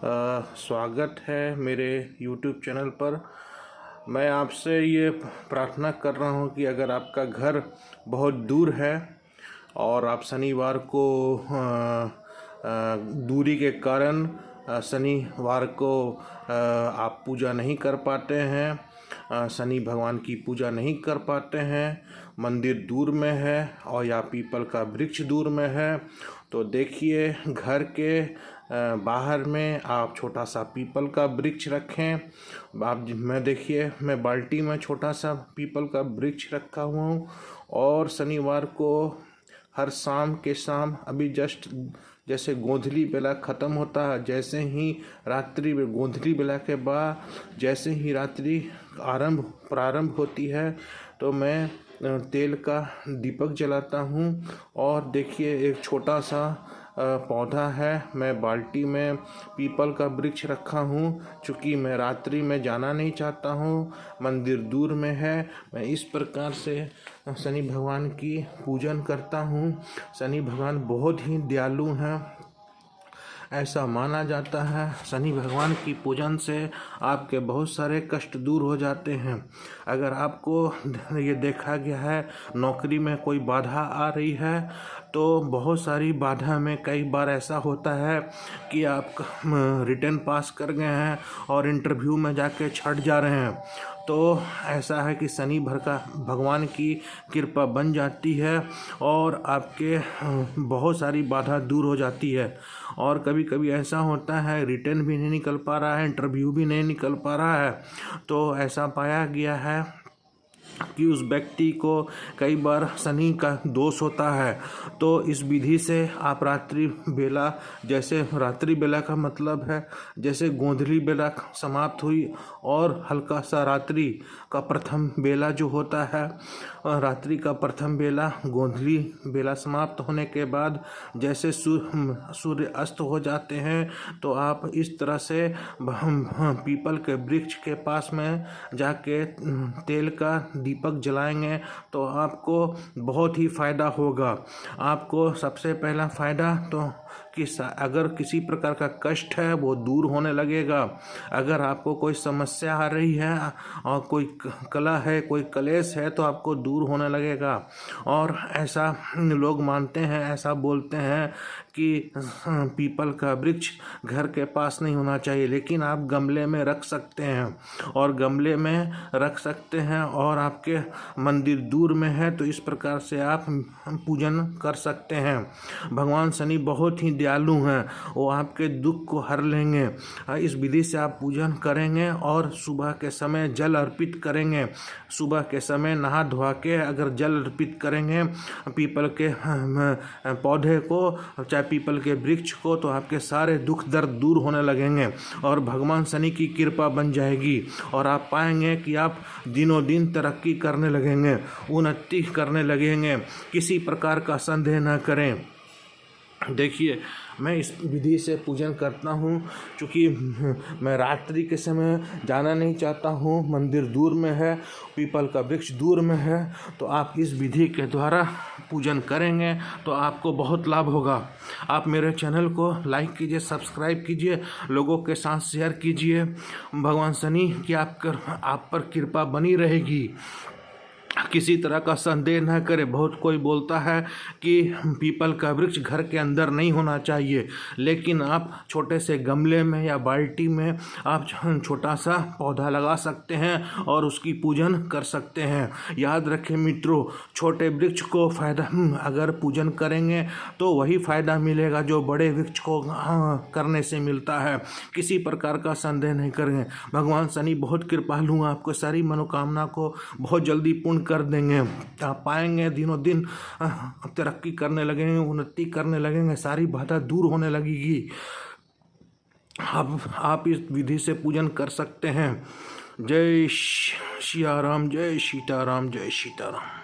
स्वागत है मेरे YouTube चैनल पर। मैं आपसे ये प्रार्थना कर रहा हूँ कि अगर आपका घर बहुत दूर है और आप शनिवार को दूरी के कारण शनिवार को आप पूजा नहीं कर पाते हैं, शनि भगवान की पूजा नहीं कर पाते हैं, मंदिर दूर में है और या पीपल का वृक्ष दूर में है, तो देखिए घर के बाहर में आप छोटा सा पीपल का वृक्ष रखें। आप मैं देखिए मैं बाल्टी में छोटा सा पीपल का वृक्ष रखा हुआ हूँ और शनिवार को हर शाम के शाम अभी जस्ट जैसे गोधूली बेला ख़त्म होता है, जैसे ही रात्रि में गोधूली बेला के बाद जैसे ही रात्रि प्रारंभ होती है तो मैं तेल का दीपक जलाता हूँ। और देखिए एक छोटा सा पौधा है, मैं बाल्टी में पीपल का वृक्ष रखा हूँ। चूँकि मैं रात्रि में जाना नहीं चाहता हूँ, मंदिर दूर में है, मैं इस प्रकार से शनि भगवान की पूजन करता हूँ। शनि भगवान बहुत ही दयालु हैं, ऐसा माना जाता है। शनि भगवान की पूजन से आपके बहुत सारे कष्ट दूर हो जाते हैं। अगर आपको ये देखा गया है नौकरी में कोई बाधा आ रही है तो बहुत सारी बाधा में कई बार ऐसा होता है कि आप रिटन पास कर गए हैं और इंटरव्यू में जाके छट जा रहे हैं, तो ऐसा है कि शनि भगवान की कृपा बन जाती है और आपके बहुत सारी बाधा दूर हो जाती है। और कभी कभी ऐसा होता है रिटन भी नहीं निकल पा रहा है, इंटरव्यू भी नहीं निकल पा रहा है, तो ऐसा पाया गया है कि उस व्यक्ति को कई बार शनि का दोष होता है। तो इस विधि से आप रात्रि बेला, जैसे रात्रि बेला का मतलब है जैसे गोधूली बेला समाप्त हुई और हल्का सा रात्रि का प्रथम बेला जो होता है, रात्रि का प्रथम बेला गोधूली बेला समाप्त होने के बाद जैसे सूर्य अस्त हो जाते हैं, तो आप इस तरह से पीपल के वृक्ष के पास में जाके तेल का दीपक जलाएंगे तो आपको बहुत ही फ़ायदा होगा। आपको सबसे पहला फ़ायदा तो कि अगर किसी प्रकार का कष्ट है वो दूर होने लगेगा। अगर आपको कोई समस्या आ रही है और कोई कला है, कोई कलेश है, तो आपको दूर होने लगेगा। और ऐसा लोग मानते हैं, ऐसा बोलते हैं कि पीपल का वृक्ष घर के पास नहीं होना चाहिए, लेकिन आप गमले में रख सकते हैं और गमले में रख सकते हैं और आपके मंदिर दूर में है, तो इस प्रकार से आप पूजन कर सकते हैं। भगवान शनि बहुत ही दयालु हैं, वो आपके दुख को हर लेंगे। इस विधि से आप पूजन करेंगे और सुबह के समय जल अर्पित करेंगे। सुबह के समय नहा धोवा के अगर जल अर्पित करेंगे पीपल के पौधे को, चाहे पीपल के वृक्ष को, तो आपके सारे दुख दर्द दूर होने लगेंगे और भगवान शनि की कृपा बन जाएगी और आप पाएंगे कि आप दिनों दिन तरक्की करने लगेंगे, उन्नति करने लगेंगे। किसी प्रकार का संदेह न करें। देखिए मैं इस विधि से पूजन करता हूँ, क्योंकि मैं रात्रि के समय जाना नहीं चाहता हूँ, मंदिर दूर में है, पीपल का वृक्ष दूर में है, तो आप इस विधि के द्वारा पूजन करेंगे तो आपको बहुत लाभ होगा। आप मेरे चैनल को लाइक कीजिए, सब्सक्राइब कीजिए, लोगों के साथ शेयर कीजिए। भगवान शनि की आप पर कृपा बनी रहेगी। किसी तरह का संदेह न करें। बहुत कोई बोलता है कि पीपल का वृक्ष घर के अंदर नहीं होना चाहिए, लेकिन आप छोटे से गमले में या बाल्टी में आप छोटा सा पौधा लगा सकते हैं और उसकी पूजन कर सकते हैं। याद रखें मित्रों, छोटे वृक्ष को फ़ायदा अगर पूजन करेंगे तो वही फ़ायदा मिलेगा जो बड़े वृक्ष को करने से मिलता है। किसी प्रकार का संदेह नहीं करेंगे। भगवान शनि बहुत कृपालु, आपको सारी मनोकामना को बहुत जल्दी पूर्ण कर देंगे। आप पाएंगे दिनों दिन तरक्की करने लगेंगे, उन्नति करने लगेंगे, सारी बाधा दूर होने लगेगी। आप इस विधि से पूजन कर सकते हैं। जय सिया राम, जय सीताराम, जय सीताराम।